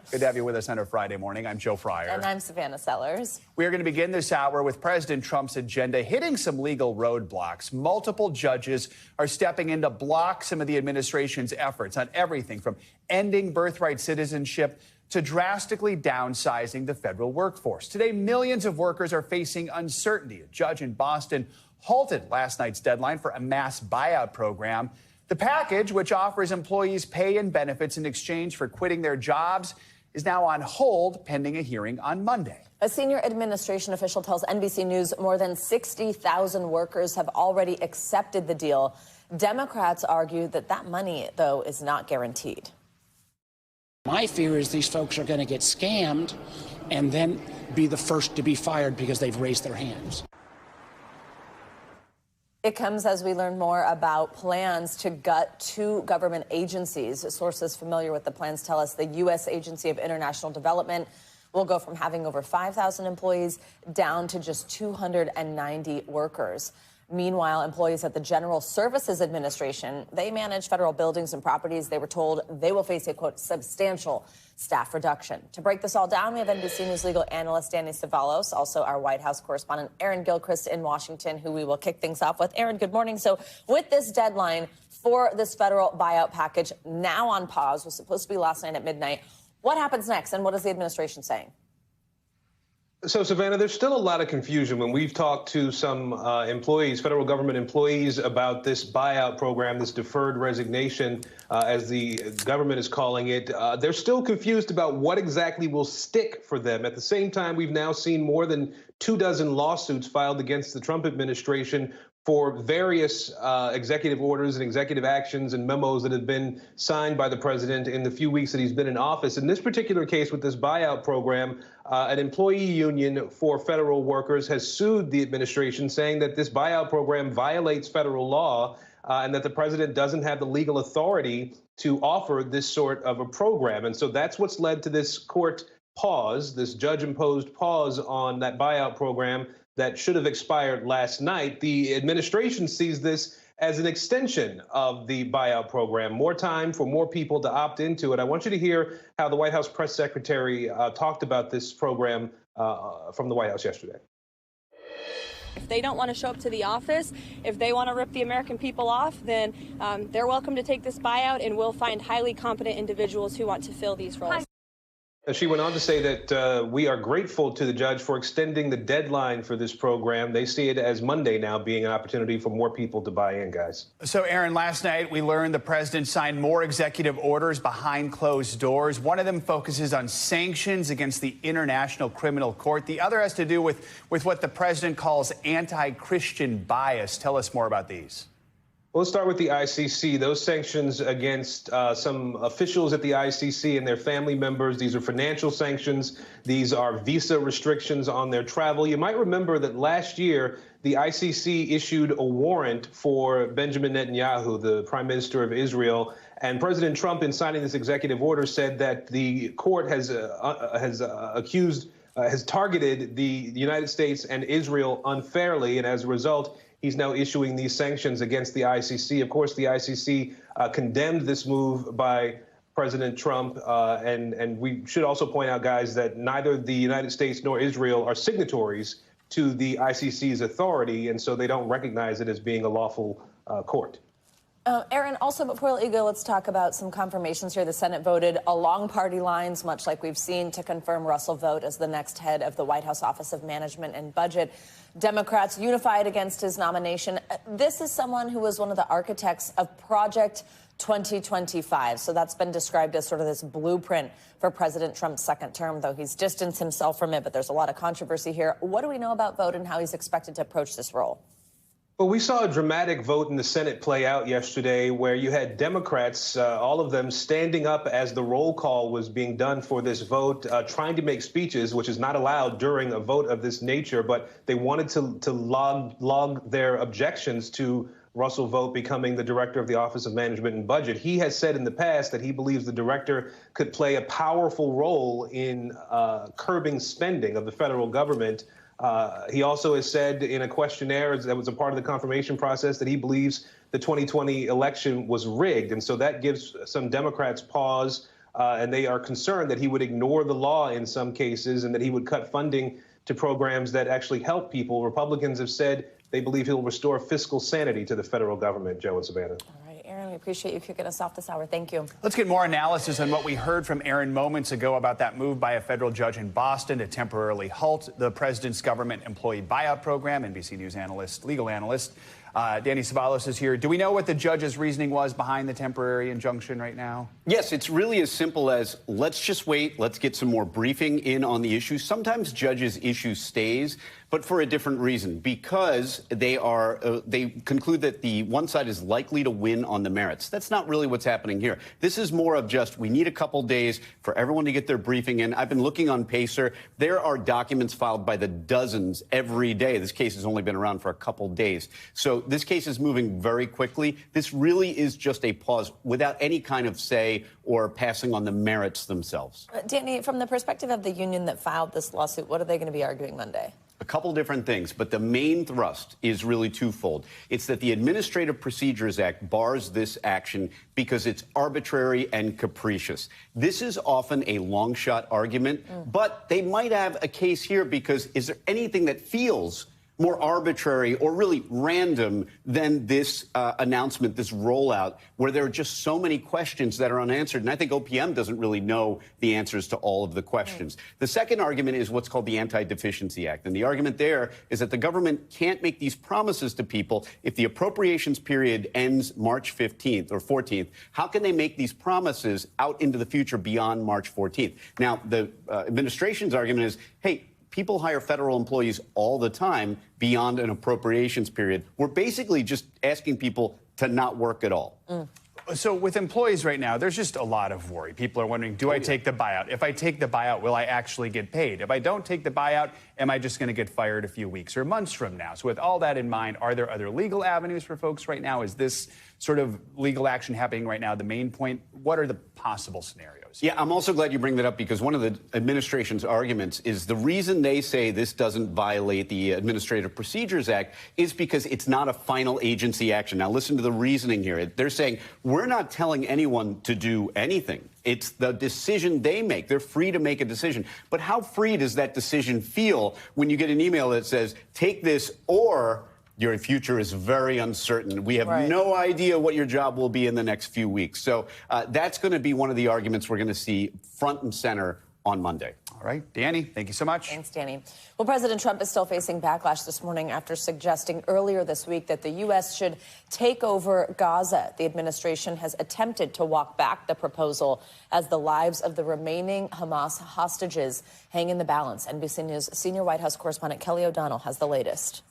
Good to have you with us on a Friday morning. I'm Joe Fryer. And I'm Savannah Sellers. We are going to begin this hour with President Trump's agenda hitting some legal roadblocks. Multiple judges are stepping in to block some of the administration's efforts on everything from ending birthright citizenship to drastically downsizing the federal workforce. Today, millions of workers are facing uncertainty. A judge in Boston halted last night's deadline for a mass buyout program. The package, which offers employees pay and benefits in exchange for quitting their jobs, is now on hold pending a hearing on Monday. A senior administration official tells NBC News more than 60,000 workers have already accepted the deal. Democrats argue that that money, though, is not guaranteed. My fear is these folks are going to get scammed and then be the first to be fired because they've raised their hands. It comes as we learn more about plans to gut two government agencies. Sources familiar with the plans tell us the U.S. Agency of International Development will go from having over 5,000 employees down to just 290 workers. Meanwhile, employees at the General Services Administration, they manage federal buildings and properties. They were told they will face a, quote, substantial staff reduction. To break this all down, we have NBC News legal analyst Danny Cevallos, also our White House correspondent Aaron Gilchrist in Washington, who we will kick things off with. Aaron, good morning. So with this deadline for this federal buyout package now on pause, was supposed to be last night at midnight, what happens next and what is the administration saying? So, Savannah, there's still a lot of confusion when we've talked to some employees, federal government employees, about this buyout program, this deferred resignation, as the government is calling it. They're still confused about what exactly will stick for them. At the same time, we've now seen more than 24 lawsuits filed against the Trump administration for various executive orders and executive actions and memos that have been signed by the president in the few weeks that he's been in office. In this particular case with this buyout program, an employee union for federal workers has sued the administration, saying that this buyout program violates federal law and that the president doesn't have the legal authority to offer this sort of a program. And so that's what's led to this court pause, this judge-imposed pause on that buyout program that should have expired last night. The administration sees this as an extension of the buyout program, more time for more people to opt into it. I want you to hear how the White House press secretary talked about this program from the White House yesterday. If they don't want to show up to the office, if they want to rip the American people off, then they're welcome to take this buyout, and we'll find highly competent individuals who want to fill these roles. She went on to say that we are grateful to the judge for extending the deadline for this program. They see it as Monday now being an opportunity for more people to buy in, guys. So, Aaron, last night we learned the president signed more executive orders behind closed doors. One of them focuses on sanctions against the International Criminal Court. The other has to do with what the president calls anti-Christian bias. Tell us more about these. We'll start with the ICC. Those sanctions against some officials at the ICC and their family members. These are financial sanctions. These are visa restrictions on their travel. You might remember that last year, the ICC issued a warrant for Benjamin Netanyahu, the prime minister of Israel. And President Trump, in signing this executive order, said that the court has targeted the United States and Israel unfairly. And as a result, he's now issuing these sanctions against the ICC. Of course, the ICC condemned this move by President Trump. And we should also point out, guys, that neither the United States nor Israel are signatories to the ICC's authority, and so they don't recognize it as being a lawful court. Aaron, also before we go, let's talk about some confirmations here. The Senate voted along party lines, much like we've seen, to confirm Russell Vought as the next head of the White House Office of Management and Budget. Democrats unified against his nomination. This is someone who was one of the architects of Project 2025. So that's been described as sort of this blueprint for President Trump's second term, though he's distanced himself from it. But there's a lot of controversy here. What do we know about Vought and how he's expected to approach this role? Well, we saw a dramatic vote in the Senate play out yesterday where you had Democrats, all of them standing up as the roll call was being done for this vote, trying to make speeches, which is not allowed during a vote of this nature. But they wanted to log their objections to Russell Vought becoming the director of the Office of Management and Budget. He has said in the past that he believes the director could play a powerful role in curbing spending of the federal government. He also has said in a questionnaire that was a part of the confirmation process that he believes the 2020 election was rigged. And so that gives some Democrats pause. and they are concerned that he would ignore the law in some cases and that he would cut funding to programs that actually help people. Republicans have said they believe he'll restore fiscal sanity to the federal government. Joe and Savannah. All right, Aaron, we appreciate you kicking us off this hour. Thank you. Let's get more analysis on what we heard from Aaron moments ago about that move by a federal judge in Boston to temporarily halt the president's government employee buyout program. NBC News analyst, legal analyst, Danny Savalos is here. Do we know what the judge's reasoning was behind the temporary injunction right now? Yes, it's really as simple as let's just wait. Let's get some more briefing in on the issue. Sometimes judges issue stays, but for a different reason, because they conclude that the one side is likely to win on the merits. That's not really what's happening here. This is more of just we need a couple days for everyone to get their briefing in. I've been looking on Pacer. There are documents filed by the dozens every day. This case has only been around for a couple days. So this case is moving very quickly. This really is just a pause without any kind of say or passing on the merits themselves. Danny, from the perspective of the union that filed this lawsuit, what are they going to be arguing Monday? A couple different things, but the main thrust is really twofold. It's that the Administrative Procedures Act bars this action because it's arbitrary and capricious. This is often a long shot argument, but they might have a case here because is there anything that feels more arbitrary or really random than this announcement, this rollout, where there are just so many questions that are unanswered. And I think OPM doesn't really know the answers to all of the questions. The second argument is what's called the Anti-Deficiency Act. And the argument there is that the government can't make these promises to people if the appropriations period ends March 15th or 14th. How can they make these promises out into the future beyond March 14th? Now, the administration's argument is, hey, people hire federal employees all the time beyond an appropriations period. We're basically just asking people to not work at all. So with employees right now, there's just a lot of worry. People are wondering, do I take the buyout? If I take the buyout, will I actually get paid? If I don't take the buyout, am I just going to get fired a few weeks or months from now? So with all that in mind, are there other legal avenues for folks right now? Is this sort of legal action happening right now the main point? What are the possible scenarios? Yeah, I'm also glad you bring that up because one of the administration's arguments is the reason they say this doesn't violate the Administrative Procedures Act is because it's not a final agency action. Now, listen to the reasoning here. They're saying we're not telling anyone to do anything. It's the decision they make. They're free to make a decision. But how free does that decision feel when you get an email that says, take this or your future is very uncertain. We have no idea what your job will be in the next few weeks. So that's going to be one of the arguments we're going to see front and center on Monday. All right, Danny, thank you so much. Thanks, Danny. Well, President Trump is still facing backlash this morning after suggesting earlier this week that the U.S. should take over Gaza. The administration has attempted to walk back the proposal as the lives of the remaining Hamas hostages hang in the balance. NBC News senior White House correspondent Kelly O'Donnell has the latest.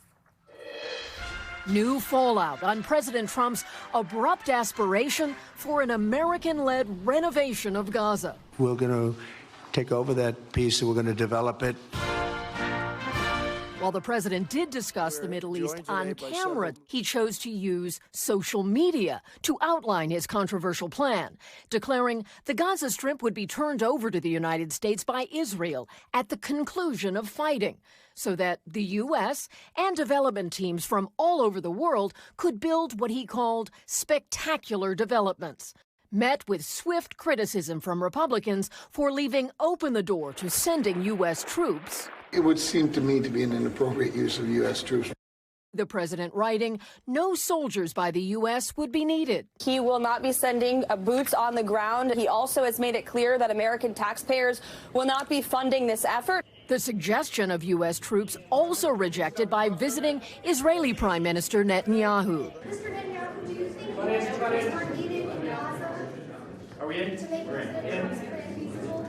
New fallout on President Trump's abrupt aspiration for an American-led renovation of Gaza. We're going to take over that piece and we're going to develop it. While the president did discuss the Middle East on camera, he chose to use social media to outline his controversial plan, declaring the Gaza Strip would be turned over to the United States by Israel at the conclusion of fighting, so that the U.S. and development teams from all over the world could build what he called spectacular developments. Met with swift criticism from Republicans for leaving open the door to sending U.S. troops. It would seem to me to be an inappropriate use of U.S. troops. The president writing, no soldiers by the U.S. would be needed. He will not be sending boots on the ground. He also has made it clear that American taxpayers will not be funding this effort. The suggestion of U.S. troops also rejected by visiting Israeli Prime Minister Netanyahu. Mr. Netanyahu, do you think U.S. troops are needed in Gaza? Are we in? To make this feasible?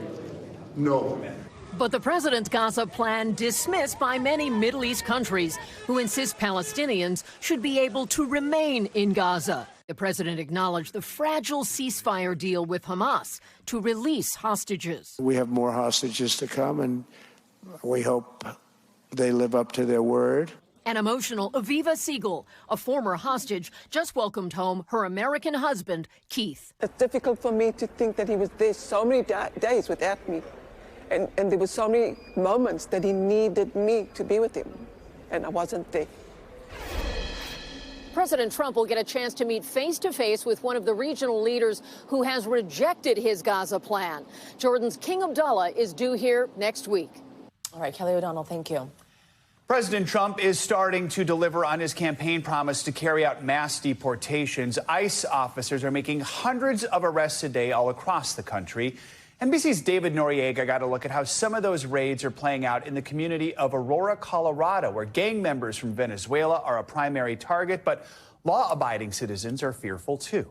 No. But the president's Gaza plan dismissed by many Middle East countries who insist Palestinians should be able to remain in Gaza. The president acknowledged the fragile ceasefire deal with Hamas to release hostages. We have more hostages to come, and we hope they live up to their word. An emotional Aviva Siegel, a former hostage, just welcomed home her American husband, Keith. It's difficult for me to think that he was there so many days without me. And there were so many moments that he needed me to be with him, and I wasn't there. President Trump will get a chance to meet face-to-face with one of the regional leaders who has rejected his Gaza plan. Jordan's King Abdullah is due here next week. All right, Kelly O'Donnell, thank you. President Trump is starting to deliver on his campaign promise to carry out mass deportations. ICE officers are making hundreds of arrests a day all across the country. NBC's David Noriega got a look at how some of those raids are playing out in the community of Aurora, Colorado, where gang members from Venezuela are a primary target, but law-abiding citizens are fearful too.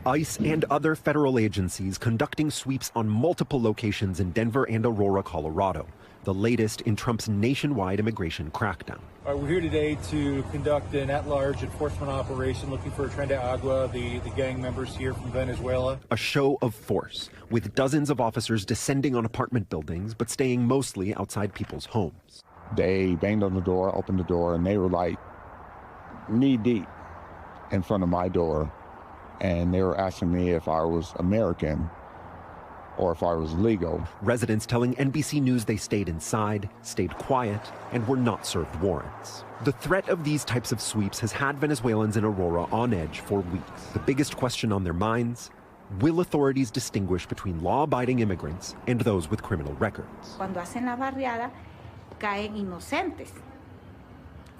ICE and other federal agencies conducting sweeps on multiple locations in Denver and Aurora, Colorado, the latest in Trump's nationwide immigration crackdown. We're here today to conduct an at-large enforcement operation looking for Tren de Agua, the gang members here from Venezuela. A show of force, with dozens of officers descending on apartment buildings, but staying mostly outside people's homes. They banged on the door, opened the door, and they were like knee-deep in front of my door. And they were asking me if I was American or if I was legal. Residents telling NBC News they stayed inside, stayed quiet, and were not served warrants. The threat of these types of sweeps has had Venezuelans in Aurora on edge for weeks. The biggest question on their minds: will authorities distinguish between law-abiding immigrants and those with criminal records? Cuando hacen la barriada, caen inocentes,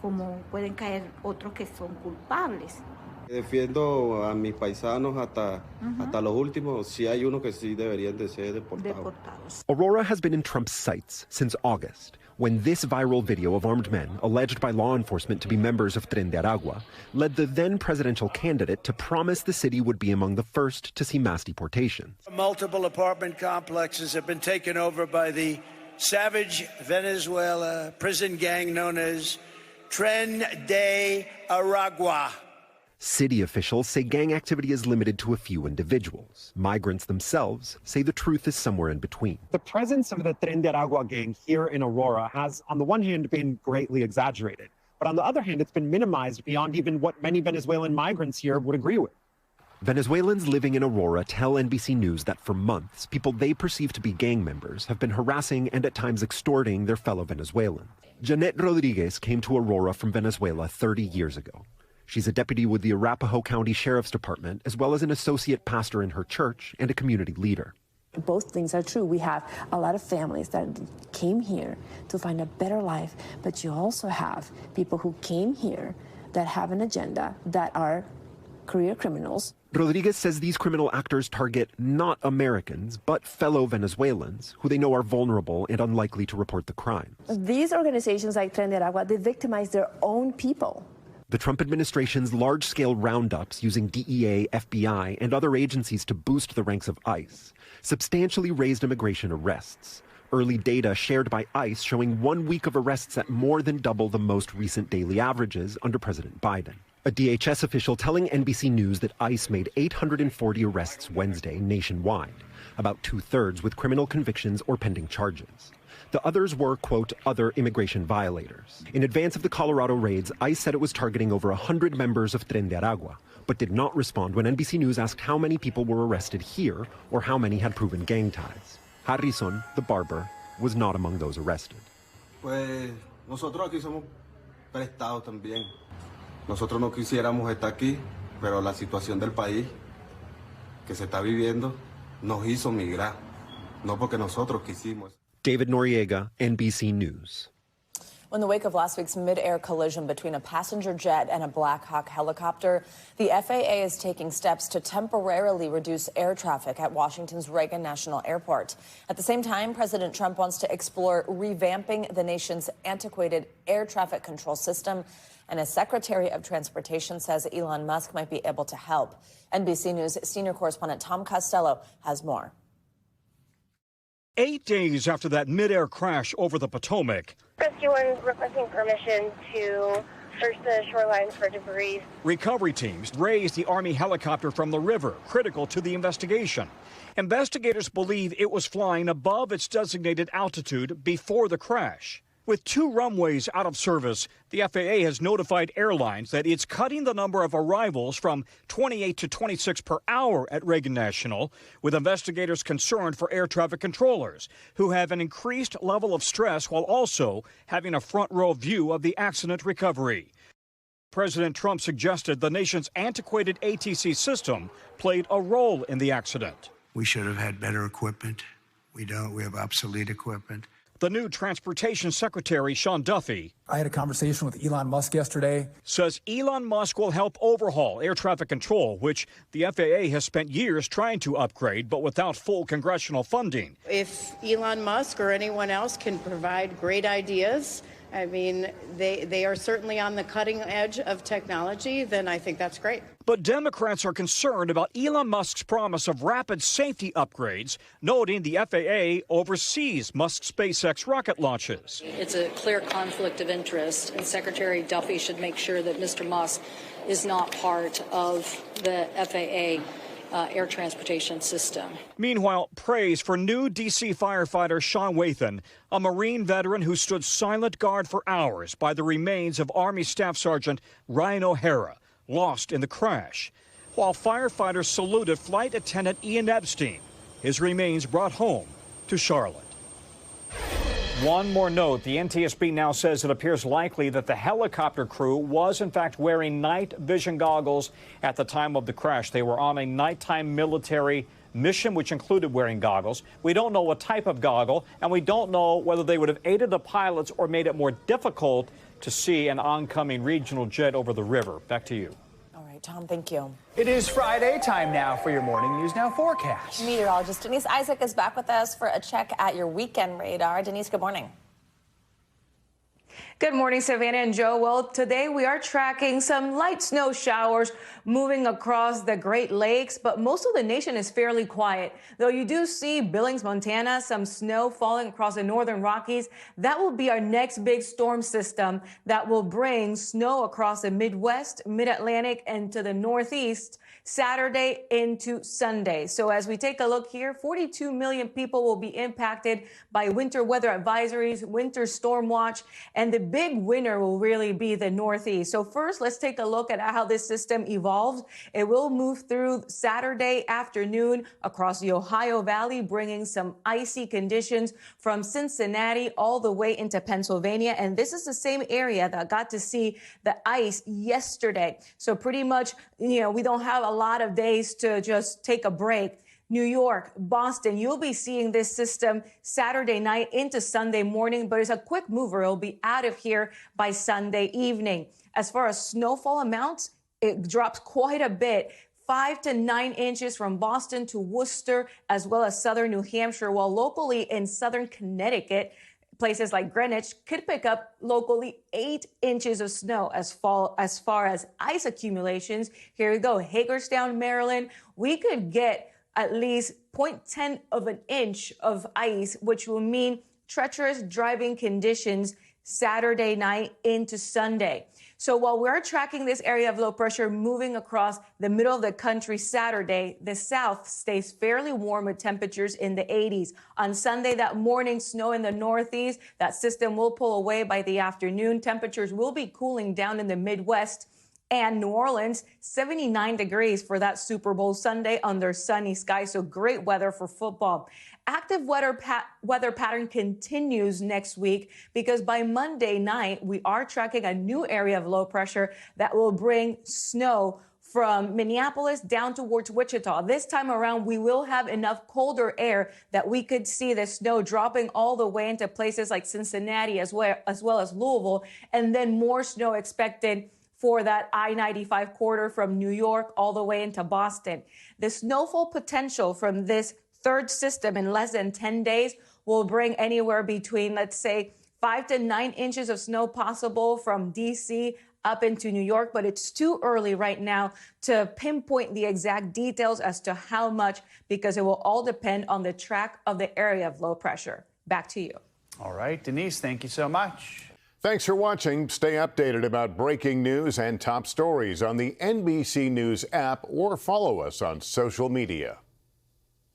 como pueden caer otros que son culpables. Defiendo a mis paisanos hasta los últimos. Si hay uno que sí deberían de ser deportados. Aurora has been in Trump's sights since August, when this viral video of armed men, alleged by law enforcement to be members of Tren de Agua, led the then presidential candidate to promise the city would be among the first to see mass deportations. Multiple apartment complexes have been taken over by the savage Venezuela prison gang known as Tren de Agua. City officials say gang activity is limited to a few individuals. Migrants themselves say the truth is somewhere in between. The presence of the Tren de Agua gang here in Aurora has, on the one hand, been greatly exaggerated. But on the other hand, it's been minimized beyond even what many Venezuelan migrants here would agree with. Venezuelans living in Aurora tell NBC News that for months, people they perceive to be gang members have been harassing and at times extorting their fellow Venezuelans. Jeanette Rodriguez came to Aurora from Venezuela 30 years ago. She's a deputy with the Arapahoe County Sheriff's Department, as well as an associate pastor in her church and a community leader. Both things are true. We have a lot of families that came here to find a better life, but you also have people who came here that have an agenda, that are career criminals. Rodriguez says these criminal actors target not Americans, but fellow Venezuelans, who they know are vulnerable and unlikely to report the crime. These organizations like Tren de Agua, they victimize their own people. The Trump administration's large-scale roundups using DEA, FBI, and other agencies to boost the ranks of ICE substantially raised immigration arrests. Early data shared by ICE showing 1 week of arrests at more than double the most recent daily averages under President Biden. A DHS official telling NBC News that ICE made 840 arrests Wednesday nationwide, about two-thirds with criminal convictions or pending charges. The others were, quote, other immigration violators. In advance of the Colorado raids, ICE said it was targeting over 100 members of Tren de Agua, but did not respond when NBC News asked how many people were arrested here or how many had proven gang ties. Harrison, the barber, was not among those arrested. Pues nosotros aquí somos prestados también. Nosotros no quisiéramos estar aquí, pero la situación del país que se está viviendo nos hizo migrar, no porque nosotros quisimos. David Noriega, NBC News. In the wake of last week's mid-air collision between a passenger jet and a Black Hawk helicopter, the FAA is taking steps to temporarily reduce air traffic at Washington's Reagan National Airport. At the same time, President Trump wants to explore revamping the nation's antiquated air traffic control system, and a Secretary of Transportation says Elon Musk might be able to help. NBC News senior correspondent Tom Costello has more. 8 days after that mid-air crash over the Potomac, rescuers requesting permission to search the shorelines for debris. Recovery teams raised the Army helicopter from the river, critical to the investigation. Investigators believe it was flying above its designated altitude before the crash. With 2 runways out of service, the FAA has notified airlines that it's cutting the number of arrivals from 28 to 26 per hour at Reagan National, with investigators concerned for air traffic controllers who have an increased level of stress while also having a front row view of the accident recovery. President Trump suggested the nation's antiquated ATC system played a role in the accident. We should have had better equipment. We don't. We have obsolete equipment. The new Transportation Secretary, Sean Duffy, I had a conversation with Elon Musk yesterday, says Elon Musk will help overhaul air traffic control, which the FAA has spent years trying to upgrade, but without full congressional funding. If Elon Musk or anyone else can provide great ideas, I mean, they are certainly on the cutting edge of technology, then I think that's great. But Democrats are concerned about Elon Musk's promise of rapid safety upgrades, noting the FAA oversees Musk's SpaceX rocket launches. It's a clear conflict of interest, and Secretary Duffy should make sure that Mr. Musk is not part of the FAA air transportation system. Meanwhile, praise for new D.C. firefighter Sean Wathan, a Marine veteran who stood silent guard for hours by the remains of Army Staff Sergeant Ryan O'Hara, lost in the crash, while firefighters saluted flight attendant Ian Epstein, his remains brought home to Charlotte. One more note, the NTSB now says it appears likely that the helicopter crew was in fact wearing night vision goggles at the time of the crash. They were on a nighttime military mission, which included wearing goggles. We don't know what type of goggle, and we don't know whether they would have aided the pilots or made it more difficult to see an oncoming regional jet over the river. Back to you. All right, Tom, thank you. It is Friday, time now for your morning News Now forecast. Meteorologist Denise Isaac is back with us for a check at your weekend radar. Denise, good morning. Good morning, Savannah and Joe. Well, today we are tracking some light snow showers moving across the Great Lakes, but most of the nation is fairly quiet. Though you do see Billings, Montana, some snow falling across the northern Rockies. That will be our next big storm system that will bring snow across the Midwest, Mid-Atlantic, and to the Northeast Saturday into Sunday. So as we take a look here, 42 million people will be impacted by winter weather advisories, winter storm watch, and the big winner will really be the Northeast. So first, let's take a look at how this system evolves. It will move through Saturday afternoon across the Ohio Valley, bringing some icy conditions from Cincinnati all the way into Pennsylvania. And this is the same area that got to see the ice yesterday. So pretty much, we don't have a lot of days to just take a break. New York, Boston, you'll be seeing this system Saturday night into Sunday morning, but it's a quick mover. It'll be out of here by Sunday evening. As far as snowfall amounts, it drops quite a bit. 5 to 9 inches from Boston to Worcester, as well as southern New Hampshire, while locally in southern Connecticut, places like Greenwich could pick up locally 8 inches of snow. As far as ice accumulations, here we go. Hagerstown, Maryland, we could get at least 0.10 of an inch of ice, which will mean treacherous driving conditions Saturday night into Sunday. So while we're tracking this area of low pressure moving across the middle of the country Saturday, the south stays fairly warm with temperatures in the 80s. On Sunday, that morning, snow in the northeast, that system will pull away by the afternoon. Temperatures will be cooling down in the Midwest. And New Orleans, 79 degrees for that Super Bowl Sunday under sunny skies. So great weather for football. Active weather pattern continues next week because by Monday night, we are tracking a new area of low pressure that will bring snow from Minneapolis down towards Wichita. This time around, we will have enough colder air that we could see the snow dropping all the way into places like Cincinnati as well as Louisville, and then more snow expected for that I-95 corridor from New York all the way into Boston. The snowfall potential from this third system in less than 10 days will bring anywhere between, let's say, 5 to 9 inches of snow possible from D.C. up into New York, but it's too early right now to pinpoint the exact details as to how much, because it will all depend on the track of the area of low pressure. Back to you. All right, Denise, thank you so much. Thanks for watching. Stay updated about breaking news and top stories on the NBC News app or follow us on social media.